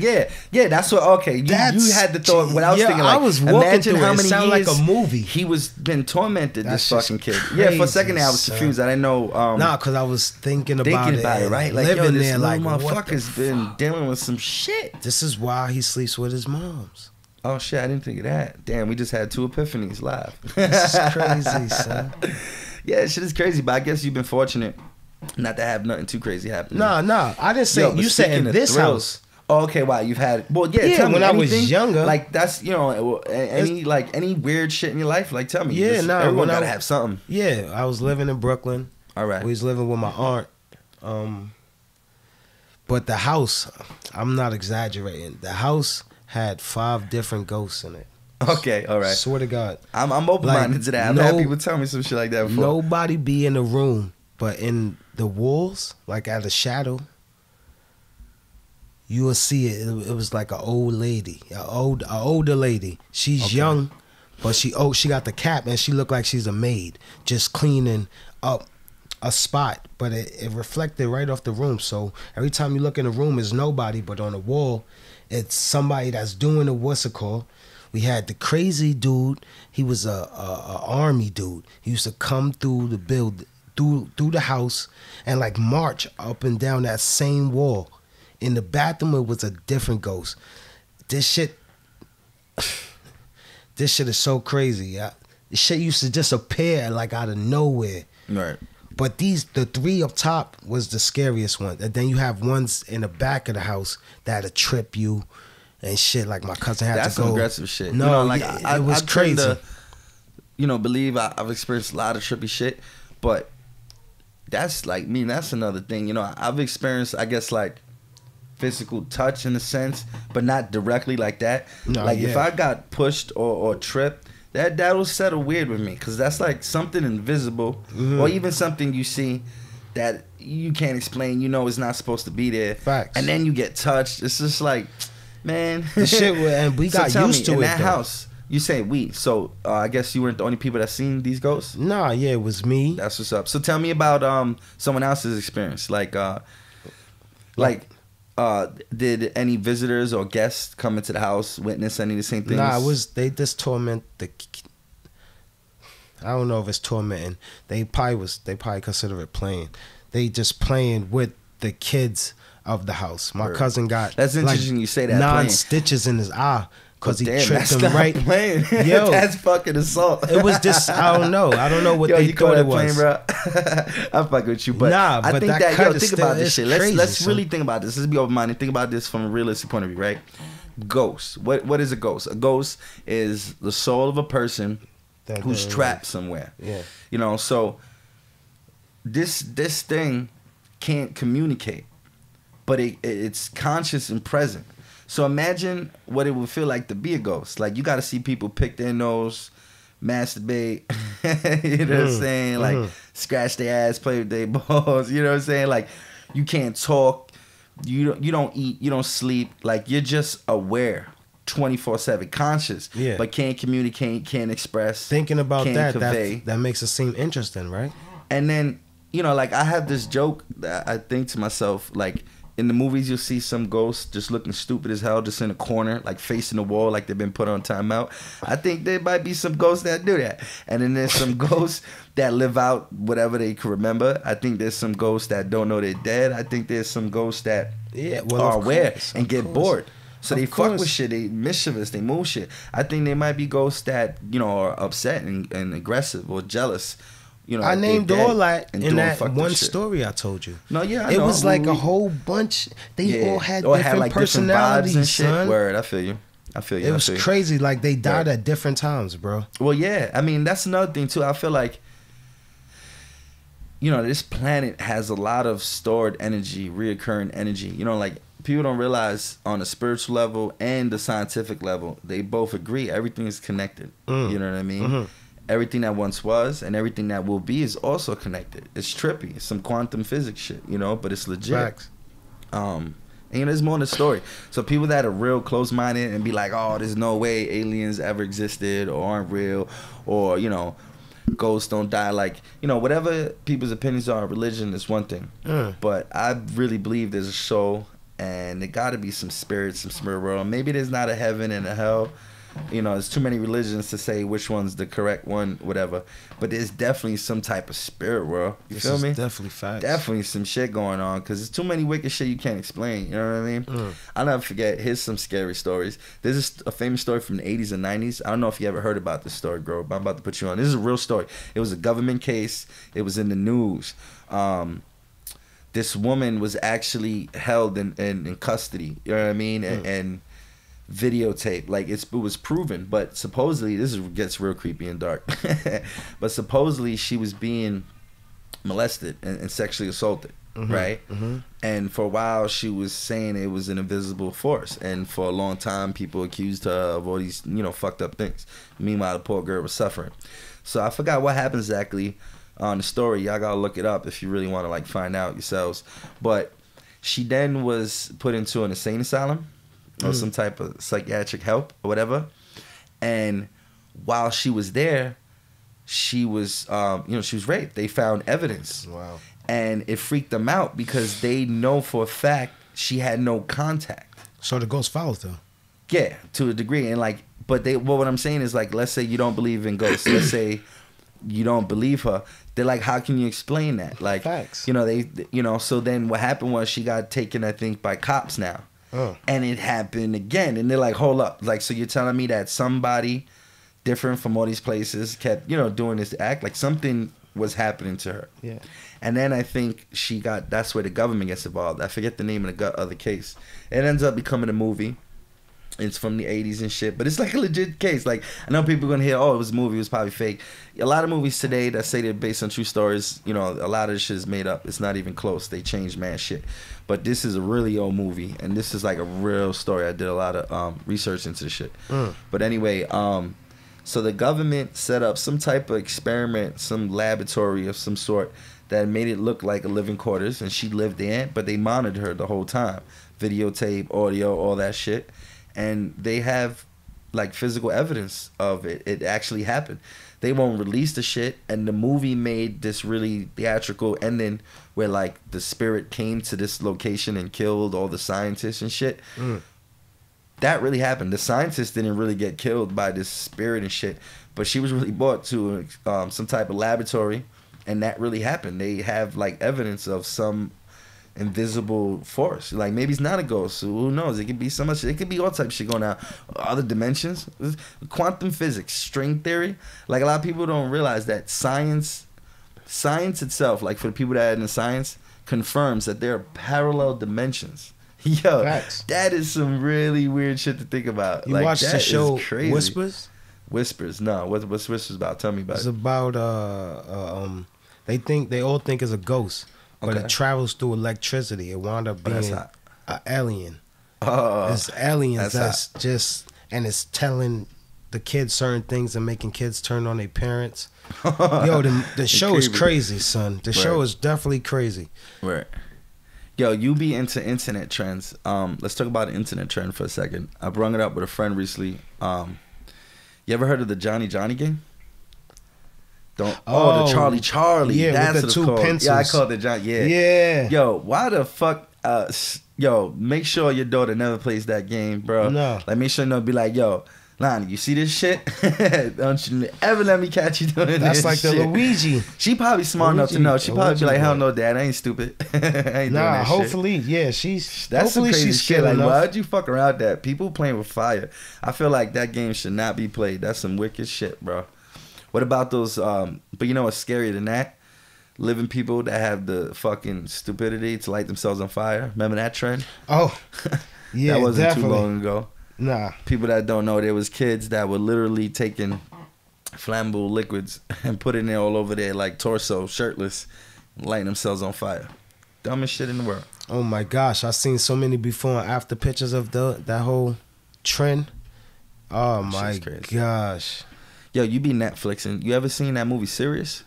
yeah, that's what. Okay, you had the thought. What I was thinking, like, I was walking imagine through how it. many Sound years like a movie. He was been tormented. That's this fucking kid. crazy, Yeah, for a second there I was son. confused. I didn't know. Nah, because I was thinking about it, right? Like, living yo, this there, little like, motherfucker's been dealing with some shit. This is why he sleeps with his moms. Oh shit, I didn't think of that. Damn, we just had 2 epiphanies live. This is crazy, son. Yeah, shit is crazy, but I guess you've been fortunate not to have nothing too crazy happen. Nah, I didn't say. Yo, You said in this house. Oh, okay, wow, you've had. Well, yeah, Yeah, tell me when I anything, was younger. Like, that's, you know, any weird shit in your life. Like, tell me. Yeah, Just, nah, everyone when I- gotta have something. Yeah, I was living in Brooklyn. All right. We was living with my aunt. But the house, I'm not exaggerating. The house had 5 different ghosts in it. Okay, all right. Swear to God. I'm open-minded Like, to that. I've had people tell me some shit like that before. Nobody be in the room, but in the walls, like at a shadow, you will see it. It was like an old lady, an older lady. She's young, but she got the cap and she looked like she's a maid, just cleaning up a spot. But it reflected right off the room. So every time you look in the room, it's nobody, but on the wall, it's somebody that's doing a what's it called. We had the crazy dude. He was a army dude. He used to come through the through the house and like march up and down that same wall. In the bathroom, it was a different ghost. This shit is so crazy. This shit used to just appear like out of nowhere. Right. But the 3 up top was the scariest one. And then you have ones in the back of the house that'll trip you and shit. Like my cousin had That's to go. some aggressive shit. No, you know, like it was I crazy. tend to, believe I've experienced a lot of trippy shit, but that's like me. That's another thing. You know, I've experienced, I guess, like physical touch in a sense, but not directly like that. No, like yeah. if I got pushed or tripped, that'll settle weird with me, because that's like something invisible, or even something you see that you can't explain. You know, it's not supposed to be there. Facts. And then you get touched. It's just like, man, The shit, and we got used to in it. that though. house. You say we, so I guess you weren't the only people that seen these ghosts. Nah, yeah, it was me. That's what's up. So tell me about someone else's experience. Did any visitors or guests come into the house witness any of the same things? Nah, they just torment the. I don't know if it's tormenting. They probably consider it playing. They just playing with the kids of the house. My cousin got That's interesting you say that, 9 playing. stitches in his eye because he Damn, tripped that's him not right. playing. Yo, That's fucking assault. it was just I don't know what Yo, they you call thought that it was. playing, bro? I'm fucking with you, but Nah, I but think that that cut yo, is think about this still- shit. it's Let's crazy, really son. think about this. Let's be open minded. Think about this from a realistic point of view, right? Ghost. What is a ghost? A ghost is the soul of a person who's trapped somewhere. Yeah. You know, so this thing can't communicate, but it's conscious and present. So imagine what it would feel like to be a ghost. Like, you got to see people pick their nose, masturbate, you know what I'm saying? Like, scratch their ass, play with their balls, you know what I'm saying? Like, you can't talk, you don't eat, you don't sleep. Like, you're just aware, 24/7, conscious, Yeah. but can't communicate, can't express. Thinking about can't that convey. that makes it seem interesting, right? And then, you know, like, I have this joke that I think to myself, like, in the movies, you'll see some ghosts just looking stupid as hell, just in a corner, like facing the wall, like they've been put on timeout. I think there might be some ghosts that do that. And then there's some ghosts that live out whatever they can remember. I think there's some ghosts that don't know they're dead. I think there's some ghosts that are aware and get bored. So they fuck with shit, they mischievous, they move shit. I think there might be ghosts that, you know, are upset and aggressive or jealous. You know, I named all that in that one shit. story I told you. No, yeah, I it know. was like a whole bunch. They all had or different like personalities, different vibes and shit. son. Word, I feel you. It was crazy. Like, they died at different times, bro. Well, yeah. I mean, that's another thing too. I feel like, you know, this planet has a lot of stored energy, reoccurring energy. You know, like, people don't realize on a spiritual level and the scientific level, they both agree everything is connected. You know what I mean? Mm-hmm. Everything that once was and everything that will be is also connected. It's trippy. It's some quantum physics shit, you know, but it's legit. Facts. And you know, there's more in the story. So people that are real close-minded and be like, oh, there's no way aliens ever existed or aren't real, or, you know, ghosts don't die. Like, you know, whatever people's opinions are on religion is one thing. But I really believe there's a soul, and there got to be some spirits, some spirit world. Maybe there's not a heaven and a hell. You know, there's too many religions to say which one's the correct one, whatever. But there's definitely some type of spirit world. You feel me? Definitely facts. Definitely some shit going on, because there's too many wicked shit you can't explain. You know what I mean? I'll never forget. Here's some scary stories. There's a famous story from the 80s and 90s. I don't know if you ever heard about this story, Grove, but I'm about to put you on. This is a real story. It was a government case. It was in the news. This woman was actually held in custody. You know what I mean? And videotape, like it was proven, but supposedly this gets real creepy and dark. But supposedly she was being molested and sexually assaulted, right? And for a while she was saying it was an invisible force, and for a long time people accused her of all these, you know, fucked up things. Meanwhile, the poor girl was suffering. So I forgot what happened exactly on the story. Y'all gotta look it up if you really want to like find out yourselves. But she then was put into an insane asylum or some type of psychiatric help or whatever. And while she was there, she was, you know, she was raped. They found evidence. Wow. And it freaked them out because they know for a fact she had no contact. So the ghost follows though. Yeah, to a degree. And like, but what I'm saying is, like, let's say you don't believe in ghosts. Let's say you don't believe her. They're like, how can you explain that? Like, Facts. you know, so then what happened was she got taken, I think, by cops now. And it happened again. And they're like, hold up. Like, so you're telling me that somebody different from all these places kept, you know, doing this act? Like something was happening to her. Yeah. And then I think that's where the government gets involved. I forget the name of the other case. It ends up becoming a movie. It's from the 80s and shit, but it's like a legit case. Like, I know people are gonna hear, oh, it was a movie, it was probably fake. A lot of movies today that say they're based on true stories, you know, a lot of this shit is made up. It's not even close. They changed mad shit. But this is a really old movie, and this is like a real story. I did a lot of research into this shit. But anyway, so the government set up some type of experiment, some laboratory of some sort that made it look like a living quarters, and she lived there, but they monitored her the whole time. Videotape, audio, all that shit. And they have like physical evidence of it. It actually happened. They won't release the shit, and the movie made this really theatrical ending where like the spirit came to this location and killed all the scientists and shit. That really happened. The scientists didn't really get killed by this spirit and shit, but she was really brought to some type of laboratory, and that really happened. They have like evidence of some invisible force. Like, maybe it's not a ghost. So who knows? It could be so much. It could be all type of shit going on. Other dimensions, quantum physics, string theory. Like, a lot of people don't realize that science itself, like for the people that are in science, confirms that there are parallel dimensions. Yo, Facts. That is some really weird shit to think about. You like, watched that the show is crazy. Whispers? No. What's Whispers about? Tell me about It's it. about they all think it's a ghost. But Okay. it travels through electricity. It wound up being hot. an alien. Oh, It's aliens that's that's just, and it's telling the kids certain things and making kids turn on their parents. Yo, the show is creepy. crazy, son. The show is definitely crazy. Right. Yo, you be into internet trends. Let's talk about an internet trend for a second. I brought it up with a friend recently. You ever heard of the Johnny game? The Charlie. Yeah, that's with the what it's two called. pencils. Yeah, I call it the Johnny. Yeah. Yeah. Yo, why the fuck? Yo, make sure your daughter never plays that game, bro. No. Like, make sure be like, yo, Lonnie, you see this shit? Don't you ever let me catch you doing That's this like the shit. Luigi. She probably smart enough to know. She probably be like, hell no, Dad, I ain't stupid. I ain't doing Nah, that shit. hopefully, yeah, she's. That's some hopefully crazy she's shit. skilled Like, enough. why'd you fuck around that? People playing with fire. I feel like that game should not be played. That's some wicked shit, bro. What about those? But you know what's scarier than that? Living people that have the fucking stupidity to light themselves on fire. Remember that trend? Oh, yeah, that wasn't definitely. too long ago. Nah. People that don't know, there was kids that were literally taking flammable liquids and putting it all over their like torso, shirtless, lighting themselves on fire. Dumbest shit in the world. Oh my gosh, I seen so many before and after pictures of that whole trend. Oh my gosh. Yo, you be Netflixing. You ever seen that movie Serious?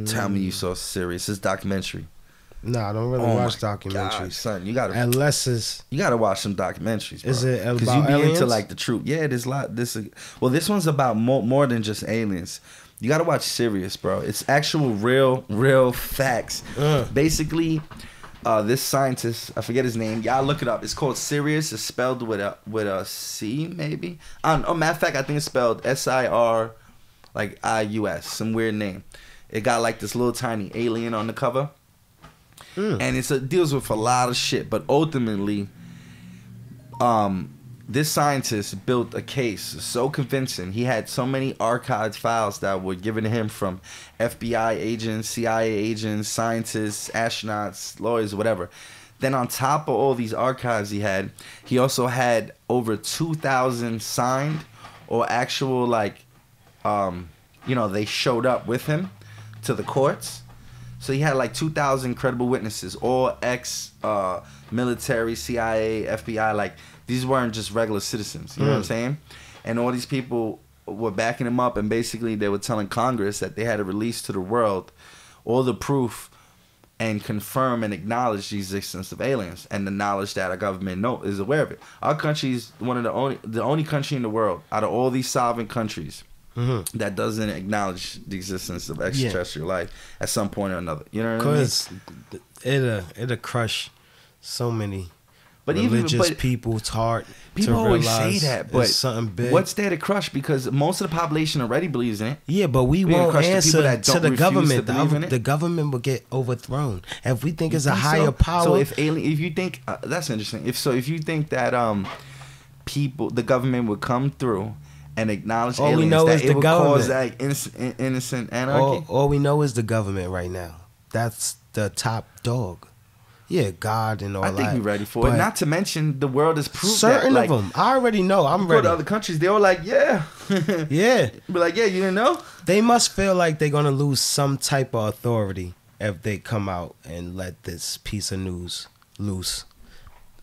Tell me you saw Serious. It's documentary. No, I don't really watch documentaries. God, son, you gotta watch some documentaries, bro. Is it about because you be aliens? into like the truth. Yeah, there's a lot. This one's about more than just aliens. You gotta watch Serious, bro. It's actual real facts. Basically, this scientist, I forget his name. Y'all look it up. It's called Sirius. It's spelled with a C, maybe. Oh, matter of fact, I think it's spelled SIR, like IUS, some weird name. It got like this little tiny alien on the cover. And it deals with a lot of shit, but ultimately, this scientist built a case so convincing. He had so many archived files that were given to him from FBI agents, CIA agents, scientists, astronauts, lawyers, whatever. Then on top of all these archives he also had over 2,000 signed or actual they showed up with him to the courts. So he had like 2,000 credible witnesses, all ex-military, CIA, FBI. Like, these weren't just regular citizens. You know what I'm saying? And all these people were backing him up, and basically they were telling Congress that they had to release to the world all the proof and confirm and acknowledge the existence of aliens and the knowledge that our government is aware of it. Our country is one of the only country in the world out of all these sovereign countries that doesn't acknowledge the existence of extraterrestrial life at some point or another. You know what I mean? Because it'll crush so many religious people's heart. People to always realize say that, but something big. What's there to crush? Because most of the population already believes in it. Yeah, but we won't answer to the government. The government will get overthrown if we think it's a higher power. So if you think that's interesting. If you think that the government would come through and acknowledge aliens, we know that is it the would government. cause like innocent anarchy. All we know is the government right now. That's the top dog. Yeah, God and all that. I think we're ready for it. Not to mention, the world has proved certain that. of them. I already know. I'm ready. Go to other countries, they're all like, yeah. Yeah. Be like, yeah, you didn't know? They must feel like they're going to lose some type of authority if they come out and let this piece of news loose.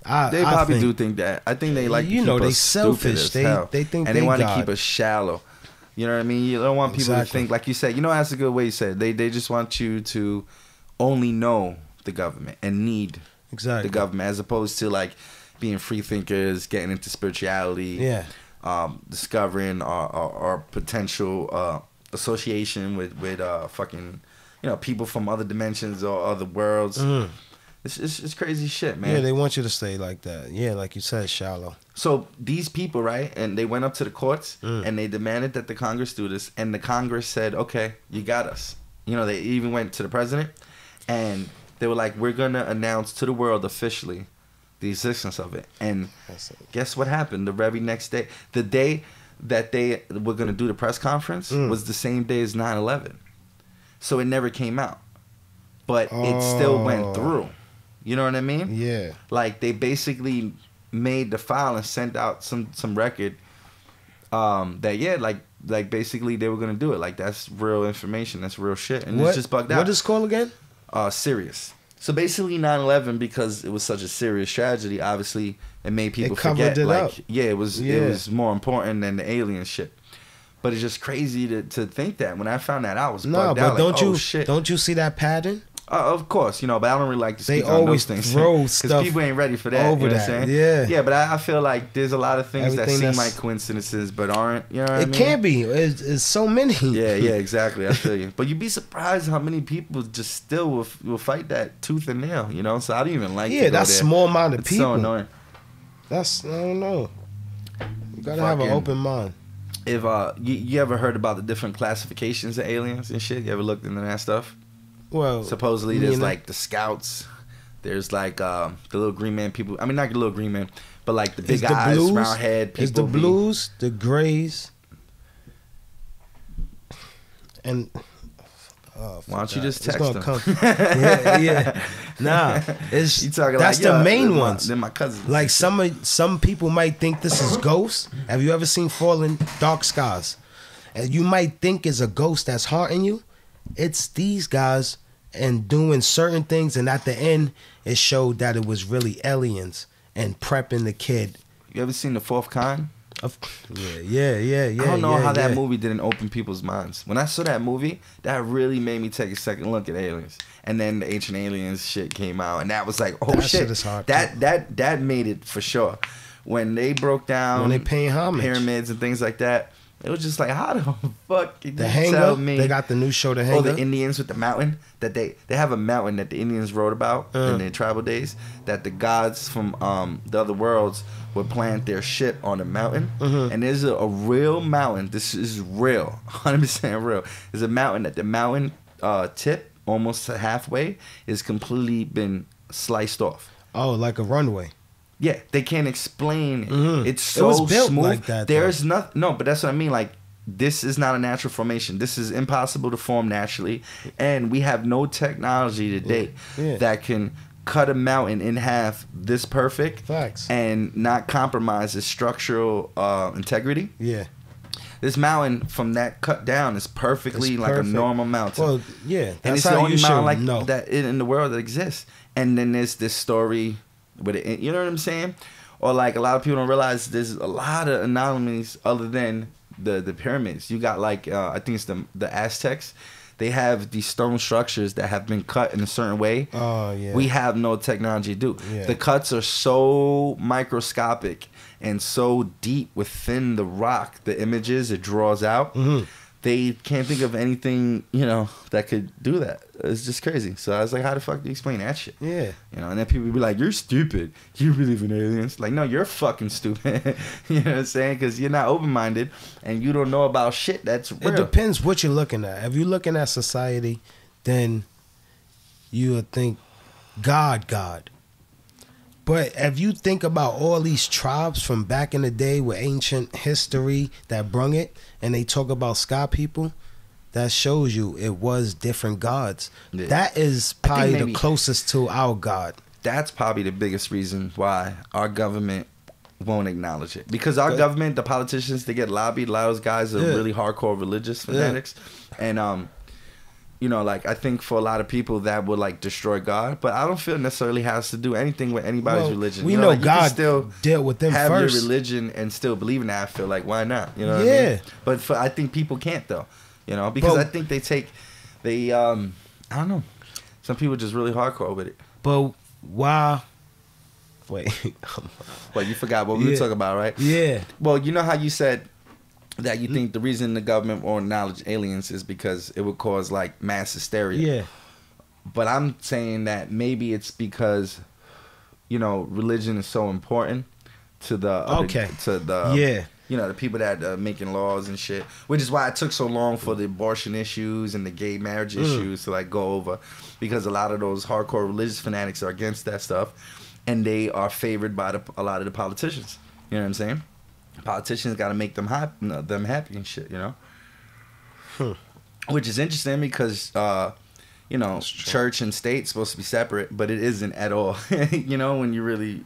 They probably do think that. I think they like to keep us selfish. Stupid as hell. They think and they want to God. keep us shallow. You know what I mean? You don't want people to think, like you said, that's a good way you said. They just want you to only know the government and need the government, as opposed to like being free thinkers, getting into spirituality, discovering our potential association with fucking people from other dimensions or other worlds. It's crazy shit, man. Yeah, they want you to stay like that. Yeah, like you said, shallow. So these people, right, and they went up to the courts and they demanded that the Congress do this, and the Congress said, okay, you got us. They even went to the president and they were like, we're going to announce to the world officially the existence of it. And guess what happened? The very next day, the day that they were going to do the press conference was the same day as 9/11. So it never came out. But it still went through. You know what I mean? Yeah. Like, they basically made the file and sent out some record that, like basically they were going to do it. Like, that's real information. That's real shit. And it's just bugged out. What is it called again? Serious. So basically 9/11, because it was such a serious tragedy, obviously it made people forget. It was more important than the alien shit. But it's just crazy to think that. When I found that out, I was bugged out. Don't you see that pattern? Of course, but I don't really like to speak they on always those things. throw stuff because people ain't ready for that. over you know that. What I'm saying? Yeah. Yeah, but I feel like there's a lot of things Everything that seem like coincidences but aren't. You know what I mean? It can't be. It's so many. Yeah, exactly. I feel you. But you'd be surprised how many people just still will fight that tooth and nail. So I don't even like. Yeah, that's small amount of people. So annoying. I don't know. You gotta have an open mind. If you ever heard about the different classifications of aliens and shit? You ever looked into that stuff? Well, supposedly there's like the scouts, there's like the little green man people. I mean, not the little green man, but like the big eyes, round head people. It's the blues, the grays, and why don't you just text them? yeah. Nah, that's the main ones. They're my cousins. Like some people might think this is ghosts. Have you ever seen Falling Dark Skies? And you might think it's a ghost that's haunting you. It's these guys and doing certain things, and at the end, it showed that it was really aliens and prepping the kid. You ever seen The Fourth Kind? Yeah. I don't know how that movie didn't open people's minds. When I saw that movie, that really made me take a second look at aliens. And then the Ancient Aliens shit came out, and that was like, oh that shit, is hard that made it for sure. When they broke down, when they paying homage, pyramids and things like that, it was just like, how the fuck can the you Hanger, tell me? they got the new show, The Hanger. Oh, the Indians with the mountain that they have a mountain that the Indians wrote about in their tribal days, that the gods from the other worlds would plant their shit on the mountain. And there's a real mountain. This is real, 100% real. There's a mountain that the mountain tip, almost halfway, is completely been sliced off. Oh, like a runway. Yeah, they can't explain it. It's so it was built smooth. like that. There's nothing. No, but that's what I mean. Like, this is not a natural formation. This is impossible to form naturally, and we have no technology today that can cut a mountain in half this perfect. Facts. And not compromise its structural integrity. Yeah. This mountain from that cut down is perfectly like a normal mountain. Well, yeah, and it's that's the how only you mountain should like know. that in the world that exists. And then there's this story with it, you know what I'm saying? Or like a lot of people don't realize there's a lot of anomalies other than the pyramids. You got like I think it's the Aztecs. They have these stone structures that have been cut in a certain way. Oh yeah. We have no technology to do. Yeah. The cuts are so microscopic and so deep within the rock, the images it draws out. They can't think of anything, that could do that. It's just crazy. So I was like, how the fuck do you explain that shit? Yeah. And then people be like, you're stupid. You believe in aliens. Like, no, you're fucking stupid. You know what I'm saying? Because you're not open-minded and you don't know about shit that's real. It depends what you're looking at. If you're looking at society, then you would think God. But if you think about all these tribes from back in the day with ancient history that brung it, and they talk about sky people, that shows you it was different gods. Yeah. That is probably maybe the closest to our God. That's probably the biggest reason why our government won't acknowledge it. Because our government, the politicians, they get lobbied. A lot of those guys are really hardcore religious fanatics. And, I think for a lot of people that would like destroy God, but I don't feel it necessarily has to do anything with anybody's religion. We know like, God still dealt with them have first. your religion and still believe in that. I feel like, why not? You know what I mean? But I think people can't though, because I think they I don't know. Some people just really hardcore with it. But why? Wait. Well, you forgot what we were talking about, right? Yeah. Well, you know how you said that you think the reason the government won't acknowledge aliens is because it would cause like mass hysteria. Yeah. But I'm saying that maybe it's because, religion is so important to the the people that are making laws and shit. Which is why it took so long for the abortion issues and the gay marriage issues to like go over, because a lot of those hardcore religious fanatics are against that stuff, and they are favored by a lot of the politicians. You know what I'm saying? Politicians got to make them happy and shit, Which is interesting because, church and state supposed to be separate, but it isn't at all. When you really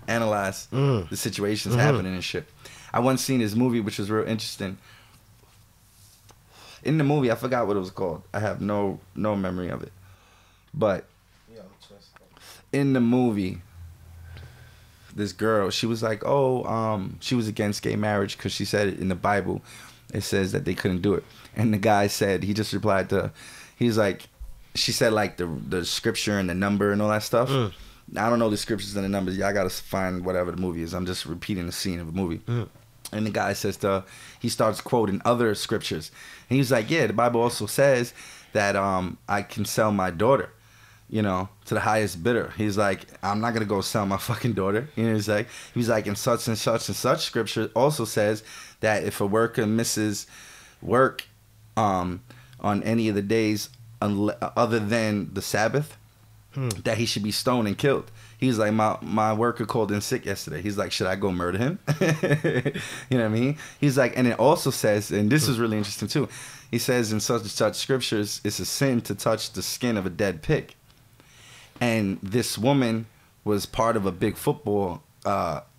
analyze the situations happening and shit. I once seen this movie which was real interesting. In the movie, I forgot what it was called. I have no memory of it. But in the movie, this girl, she was like, she was against gay marriage because she said in the Bible, it says that they couldn't do it. And the guy said, he just replied to, he's like, she said like the scripture and the number and all that stuff. I don't know the scriptures and the numbers. Y'all got to find whatever the movie is. I'm just repeating the scene of the movie. And the guy says he starts quoting other scriptures. And he's like, yeah, the Bible also says that I can sell my daughter, to the highest bidder. He's like, I'm not going to go sell my fucking daughter. He's like, and such and such scripture also says that if a worker misses work on any of the days other than the Sabbath, that he should be stoned and killed. He's like, my worker called in sick yesterday. He's like, should I go murder him? You know what I mean? He's like, and it also says, and this is really interesting too, he says in such and such scriptures, it's a sin to touch the skin of a dead pig. And this woman was part of a big football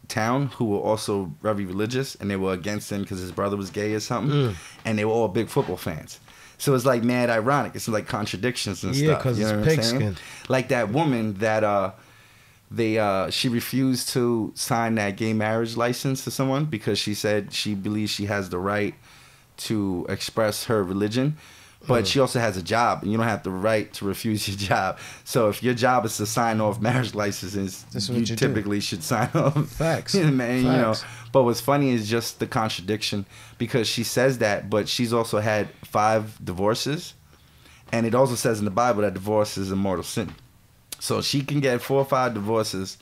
town who were also very religious, and they were against him because his brother was gay or something. And they were all big football fans. So it's like mad ironic. It's like contradictions and Yeah, stuff. because You know it's what I'm pigskin. saying? Like that woman that she refused to sign that gay marriage license to someone because she said she believes she has the right to express her religion. But she also has a job, and you don't have the right to refuse your job. So if your job is to sign off marriage licenses, you typically should sign off. Facts. Man, Facts. You know. But what's funny is just the contradiction, because she says that, but she's also had 5 divorces, and it also says in the Bible that divorce is a mortal sin. So she can get 4 or 5 divorces,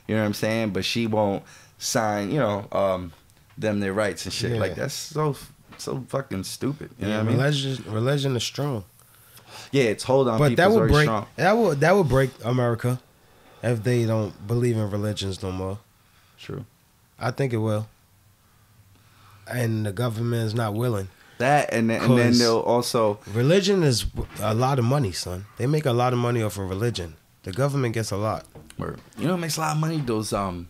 you know what I'm saying? But she won't sign, them their rights and shit. Yeah. Like, that's so fucking stupid. You know what I mean? Religion is strong. Yeah, it's hold on. But that would break. Strong. That would break America if they don't believe in religions no more. True. I think it will. And the government is not willing. That and then they'll also. Religion is a lot of money, son. They make a lot of money off of religion. The government gets a lot. You know what makes a lot of money? Those you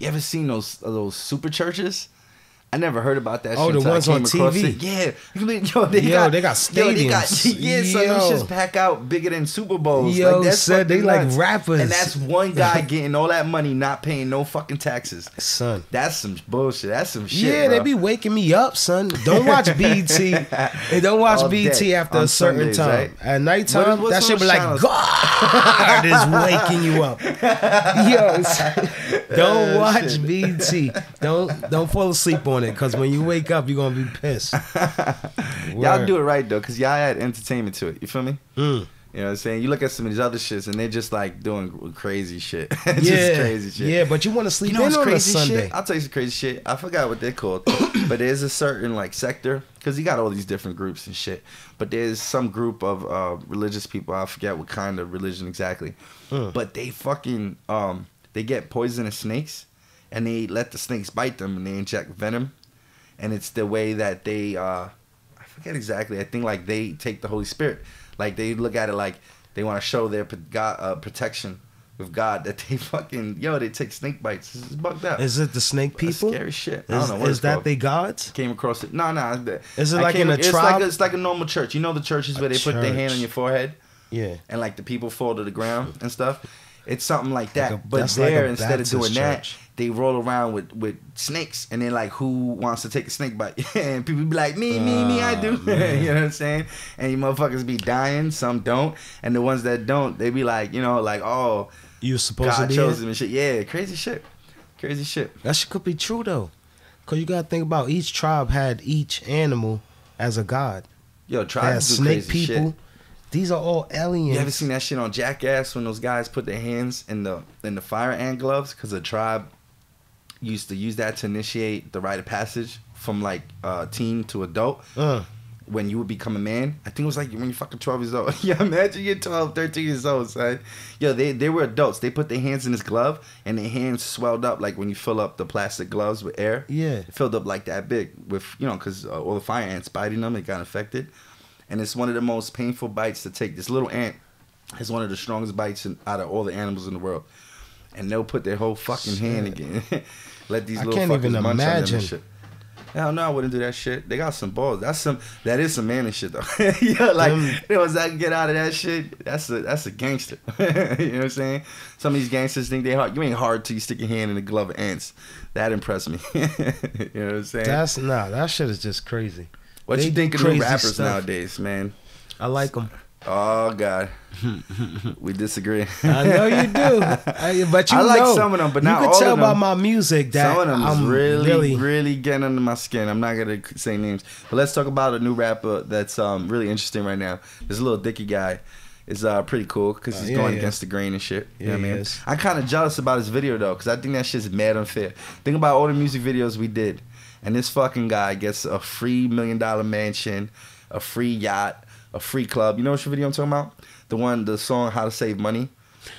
ever seen those super churches? I never heard about that. Oh, shit the until I ones came on across TV. it. Yeah, they got stadiums. Yeah, so them shits pack out bigger than Super Bowls. Yo, like, that's said they nuts. like rappers, and that's one guy getting all that money, not paying no fucking taxes. Son, that's some bullshit. That's some shit. Yeah, bro. they be waking me up, son. Don't watch BT. And don't watch BT after a certain Sundays, time. Right? At nighttime, what's that shit be like, channels? God is waking you up. Yo, don't watch BT. Don't fall asleep on it, because when you wake up, you're gonna be pissed. Y'all do it right though, because y'all add entertainment to it. You feel me? Mm. You know what I'm saying? You look at some of these other shits and they're just like doing crazy shit. Just crazy shit. Yeah, but you want to sleep in on a Sunday. Shit? I'll tell you some crazy shit. I forgot what they're called. But there's a certain like sector, because you got all these different groups and shit. But there's some group of religious people, I forget what kind of religion exactly. But they fucking they get poisonous snakes and they let the snakes bite them and they inject venom. And it's the way that they I forget exactly. I think like they take the Holy Spirit. Like they look at it like they want to show their God, protection with God, that they fucking they take snake bites. This is bugged out. Is it the snake people? That's scary shit. I don't know what is it's that called. they gods? Came across it. No. Is it like in a tribe? It's like a normal church. You know the churches where they put their hand on your forehead? Yeah. And like the people fall to the ground and stuff? It's something like that. Like but there, like instead of doing church. that, they roll around with snakes. And then like, who wants to take a snake bite? And people be like, me, I do. You know what I'm saying? And you motherfuckers be dying. Some don't. And the ones that don't, they be like, oh, you supposed God to be chose them and shit. Yeah, crazy shit. Crazy shit. That shit could be true though. Because you got to think about each tribe had each animal as a god. Yo, tribes do snake crazy people. shit. These are all aliens. You ever seen that shit on Jackass when those guys put their hands in the fire ant gloves? Because the tribe used to use that to initiate the rite of passage from like teen to adult. When you would become a man. I think it was like when you're fucking 12 years old. Yeah, imagine you're 12, 13 years old, son. Yo, they were adults. They put their hands in this glove and their hands swelled up like when you fill up the plastic gloves with air. Yeah. It filled up like that big with, because all the fire ants biting them, it got infected. And it's one of the most painful bites to take. This little ant has one of the strongest bites out of all the animals in the world. And they'll put their whole fucking hand again. Let these little fuckers munch on them and shit. Hell no, I wouldn't do that shit. They got some balls. That is some manly shit though. Yeah, like once I can get out of that shit, that's a gangster. You know what I'm saying? Some of these gangsters think they hard. You ain't hard till you stick your hand in the glove of ants. That impressed me. You know what I'm saying? That shit is just crazy. What you think of new rappers nowadays, man? I like them. Oh God, we disagree. I know you do, but I like some of them, but not all of them. You can tell by my music that some of them I'm is really getting under my skin. I'm not gonna say names, but let's talk about a new rapper that's really interesting right now. This little Dicky guy is pretty cool because he's going against the grain and shit. You know what I mean? I'm kind of jealous about his video though, because I think that shit's mad unfair. Think about all the music videos we did, and this fucking guy gets a free $1 million mansion, a free yacht, a free club. You know which video I'm talking about? The song How to Save Money,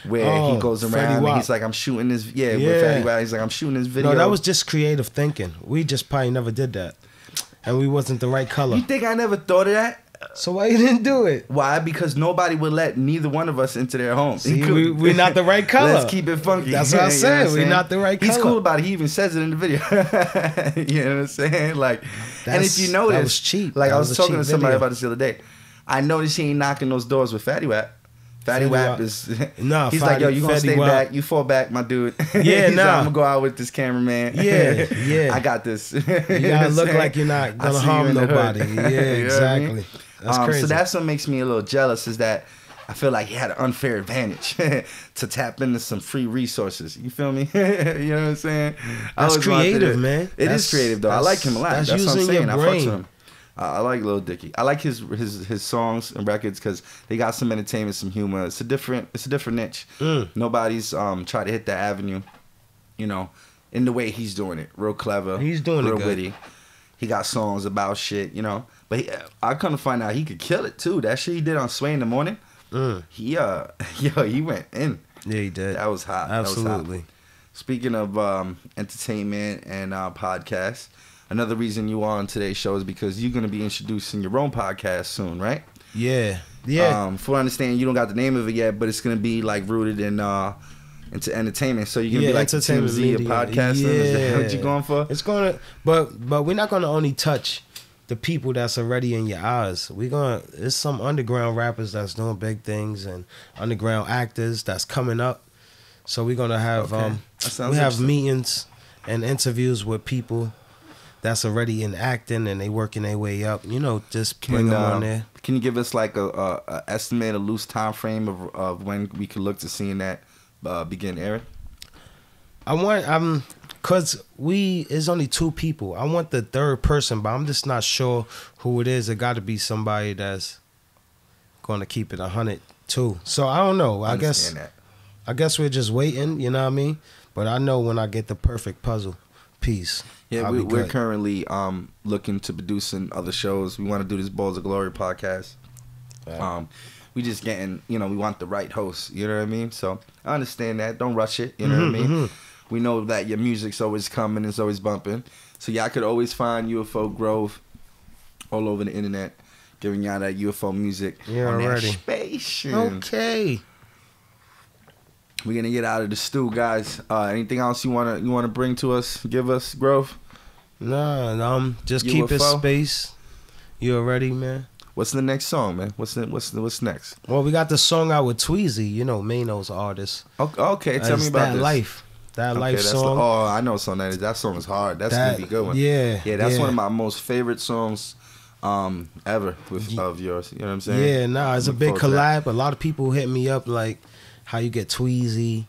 where he goes around and he's like, I'm shooting this. With Fatty Wap, he's like, I'm shooting this video. No, that was just creative thinking. We just probably never did that, and we wasn't the right color. You think I never thought of that? So why you didn't do it? Why? Because nobody would let neither one of us into their home. See, we're not the right color. Let's keep it funky. That's what I said. We're not the right color. He's cool about it. He even says it in the video. You know what I'm saying? Like, and if you notice, that was cheap. Like, I was talking to somebody about this the other day. I noticed he ain't knocking those doors with Fatty Wap. Fatty Wap is nah. He's like, yo, you gonna stay Wap. back? You fall back, my dude. Yeah, He's nah. like, I'm gonna go out with this cameraman. Yeah. I got this. You gotta look like you're not gonna harm nobody. Yeah, exactly. I mean? That's crazy. So that's what makes me a little jealous is that I feel like he had an unfair advantage to tap into some free resources. You feel me? You know what I'm saying? That's creative, man. It is creative though. I like him a lot. That's what I'm using saying. your I fucks brain. with him. I like Lil Dicky. I like his songs and records because they got some entertainment, some humor. It's a different niche. Nobody's tried to hit that avenue, you know, in the way he's doing it. Real clever. He's doing real it good. witty. He got songs about shit, you know. But I come to find out he could kill it too. That shit he did on Sway in the Morning. He went in. Yeah, he did. That was hot. Absolutely. That was hot. Speaking of entertainment and podcasts, another reason you are on today's show is because you're going to be introducing your own podcast soon, right? Yeah. For understanding, you don't got the name of it yet, but it's going to be like rooted in into entertainment. So you're going to be like the entertainment TMZ of media. podcasting? Is that what you going for? It's gonna, but we're not gonna only touch the people that's already in your eyes. There's some underground rappers that's doing big things and underground actors that's coming up. So we're gonna have we have meetings and interviews with people that's already in acting and they working their way up. You know, just bring them on there. Can you give us like a estimate, a loose time frame of when we could look to seeing that begin airing? Cause it's only 2 people. I want the third person, but I'm just not sure who it is. It got to be somebody that's gonna keep it 100 too. So I don't know. I guess we're just waiting. You know what I mean? But I know when I get the perfect puzzle piece. Yeah, we're currently looking to producing other shows. We want to do this Balls of Glory podcast. Right. We just getting, we want the right host. You know what I mean? So I understand that. Don't rush it. You know what I mean? Mm-hmm. We know that your music's always coming. It's always bumping. So y'all could always find UFO Grove all over the internet, giving y'all that UFO music on that station. Okay. We're gonna get out of the stew, guys. Anything else you wanna bring to us? Give us, Grove? No, just UFO? keep it space. You already, man. What's the next song, man? What's next? Well, we got the song out with Tweezy. You know, Mano's artist. Okay, tell me about That this. Life. That Life song. I know what song that is. That song is hard. That's gonna be a good one. Yeah. That's one of my most favorite songs ever of yours. You know what I'm saying? Yeah, it's a big collab. A lot of people hit me up like how you get Tweezy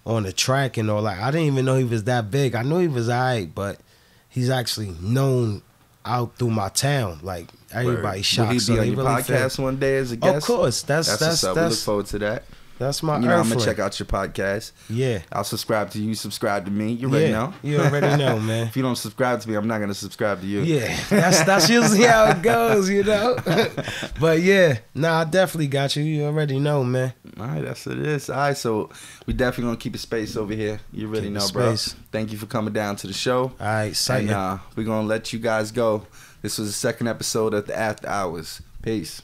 on the track and all. Like, I didn't even know he was that big. I knew he was alright, but he's actually known out through my town. Like, everybody shocked. Will he be on your podcast one day as a guest? Of course. That's what's up. We look forward to that. That's my I'm gonna check out your podcast. Yeah. I'll subscribe to you. Subscribe to me. You already know. You already know, man. If you don't subscribe to me, I'm not gonna subscribe to you. Yeah. That's usually how it goes, you know. But yeah, I definitely got you. You already know, man. All right, that's what it is. All right, so we definitely gonna keep it space over here. You already know, bro. Thank you for coming down to the show. All right, exciting. And we're gonna let you guys go. This was the second episode of the After Hours. Peace.